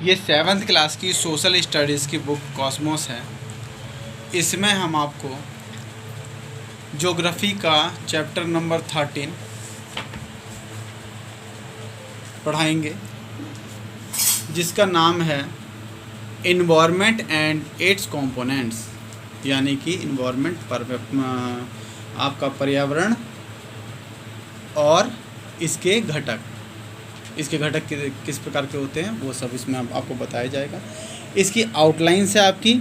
ये 7th class की social studies की बुक कॉस्मोस है। इसमें हम आपको ज्योग्राफी का चैप्टर नंबर 13 पढ़ाएंगे, जिसका नाम है इन्वायरमेंट एंड इट्स कंपोनेंट्स, यानी कि इन्वायरमेंट पर आपका पर्यावरण और इसके घटक किस प्रकार के होते हैं वो सब इसमें आपको बताया जाएगा। इसकी आउटलाइन से आपकी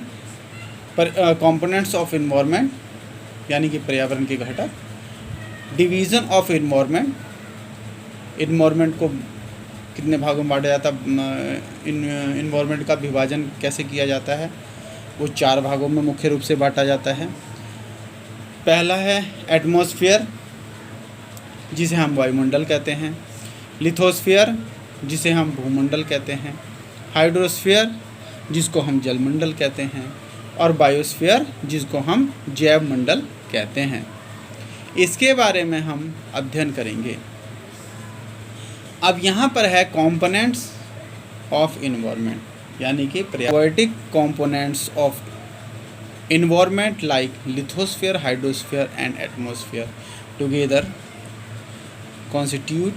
कंपोनेंट्स ऑफ इन्वायरमेंट यानी कि पर्यावरण के घटक, डिवीज़न ऑफ इन्वायरमेंट को कितने भागों में बांटा जाता है, इन्वायरमेंट का विभाजन कैसे किया जाता है, वो 4 भागों में मुख्य रूप से बांटा जाता है। पहला है एटमॉस्फेयर, जिसे हम वायुमंडल कहते हैं, लिथोस्फीयर, जिसे हम भूमंडल कहते हैं, हाइड्रोस्फीयर, जिसको हम जलमंडल कहते हैं, और बायोस्फीयर, जिसको हम जैवमंडल कहते हैं। इसके बारे में हम अध्ययन करेंगे। अब यहाँ पर है कंपोनेंट्स ऑफ इन्वायरमेंट, यानी कि पर्यावरणिक components of environment like lithosphere, hydrosphere and atmosphere together constitute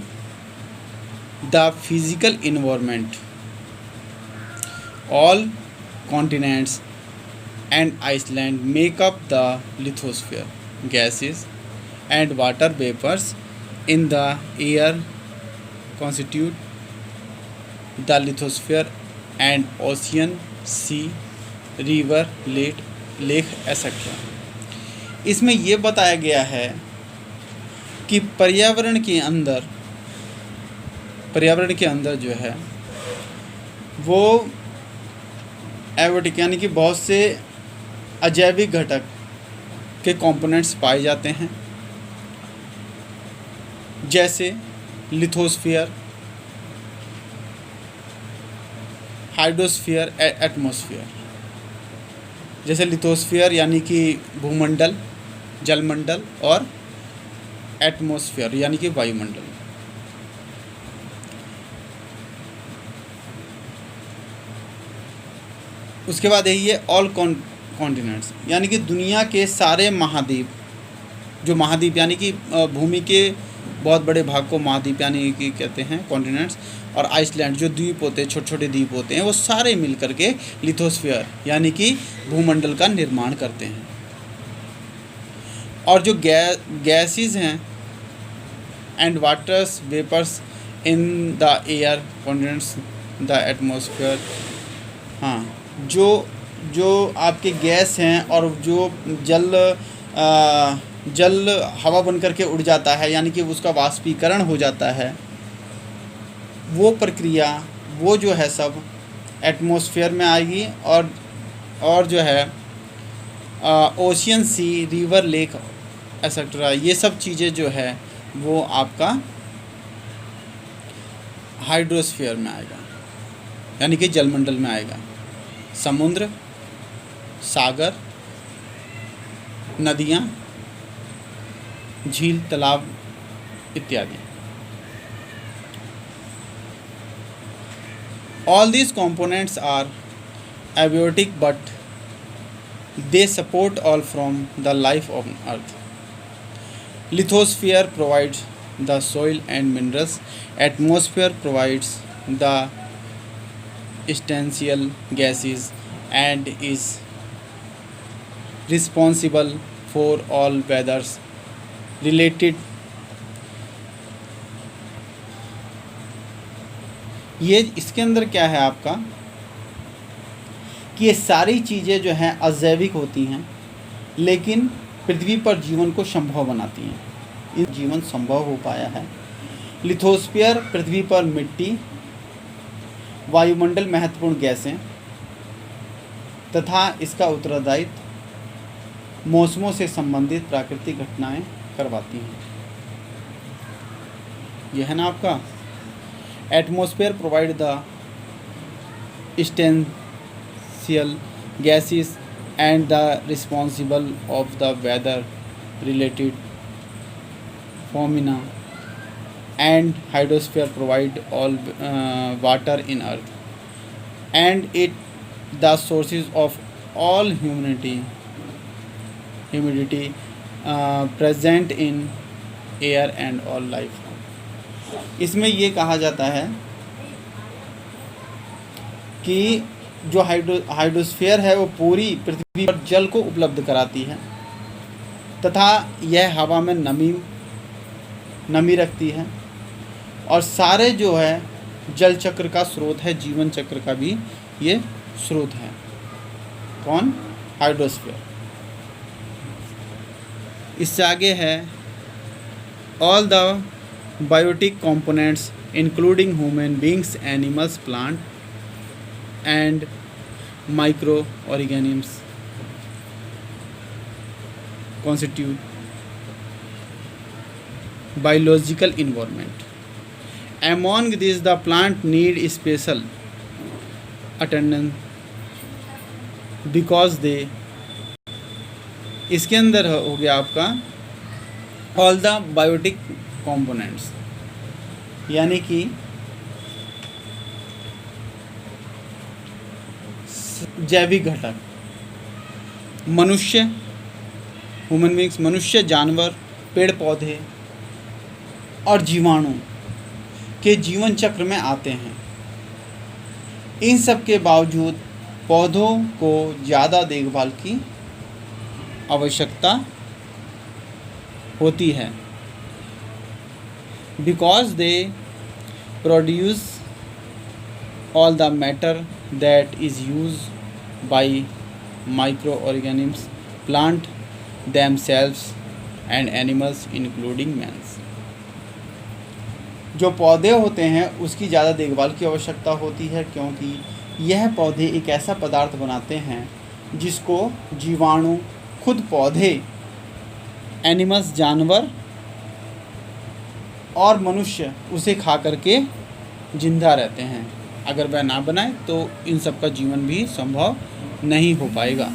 the physical environment. All continents and Iceland make up the lithosphere. Gases and water vapors in the air constitute the lithosphere, and ocean, sea, river, lake etc. इसमें ये बताया गया है कि पर्यावरण के अंदर जो है वो एबोटिक यानी कि बहुत से अजैविक घटक के कंपोनेंट्स पाए जाते हैं, जैसे लिथोस्फीयर, हाइड्रोस्फीयर, एटमॉस्फेयर। जैसे लिथोस्फीयर यानी कि भूमंडल, जलमंडल, और एटमॉस्फेयर यानी कि वायुमंडल। उसके बाद यही है ऑल कॉन्टिनेंट्स, यानी कि दुनिया के सारे महाद्वीप। जो महाद्वीप यानी कि भूमि के बहुत बड़े भाग को महाद्वीप यानी कि कहते हैं कॉन्टिनेंट्स, और आइसलैंड जो द्वीप होते हैं, छोटे छोटे द्वीप होते हैं, वो सारे मिल करके लिथोस्फीयर यानी कि भूमंडल का निर्माण करते हैं। और जो गैसेस हैं and waters vapors in the air contains the atmosphere। हाँ, जो आपके गैस हैं और जो जल हवा बन करके उड़ जाता है, यानी कि उसका वाष्पीकरण हो जाता है, वो प्रक्रिया वो जो है सब एटमॉस्फेयर में आएगी। और जो है ओशियन, सी, रिवर, लेक एक्सेट्रा, ये सब चीज़ें जो है वो आपका हाइड्रोस्फीयर में आएगा, यानी कि जलमंडल में आएगा। समुद्र, सागर, नदियाँ, झील, तालाब इत्यादि। All these components are abiotic but they support all from the life of earth. Lithosphere provides the soil and minerals. Atmosphere provides the essential gases and is responsible for all weathers related। ये इसके अंदर क्या है आपका कि ये सारी चीज़ें जो हैं अजैविक होती हैं, लेकिन पृथ्वी पर जीवन को संभव बनाती हैं। इस जीवन संभव हो पाया है। लिथोस्फीयर पृथ्वी पर मिट्टी, वायुमंडल, महत्वपूर्ण गैसें तथा इसका उत्तरदायित्व मौसमों से संबंधित प्राकृतिक घटनाएं करवाती हैं। यह है ना आपका atmosphere provide the essential gases and the responsible of the weather related phenomena, and hydrosphere provide all water in earth। and it the sources of all humidity present in air and all life. इसमें ये कहा जाता है कि जो hydrosphere है वो पूरी पृथ्वी पर जल को उपलब्ध कराती है तथा यह हवा में नमी रखती है और सारे जो है जल चक्र का स्रोत है, जीवन चक्र का भी ये स्रोत है। कौन? हाइड्रोस्फीयर। इससे आगे है all the biotic components including human beings, animals, plant and micro organisms constitute biological environment. Among these, the plant need special attention because they इसके अंदर हो गया आपका all the biotic components, यानी कि जैविक घटक, मनुष्य, ह्यूमन बींग्स, मनुष्य, जानवर, पेड़ पौधे और जीवाणु के जीवन चक्र में आते हैं। इन सब के बावजूद पौधों को ज़्यादा देखभाल की आवश्यकता होती है because they produce all the matter that is use by micro organisms, plant themselves and animals including man. जो पौधे होते हैं उसकी ज़्यादा देखभाल की आवश्यकता होती है क्योंकि यह पौधे एक ऐसा पदार्थ बनाते हैं जिसको जीवाणु, खुद पौधे, एनिमल्स, जानवर और मनुष्य उसे खा करके जिंदा रहते हैं। अगर वह ना बनाए तो इन सब का जीवन भी संभव नहीं हो पाएगा।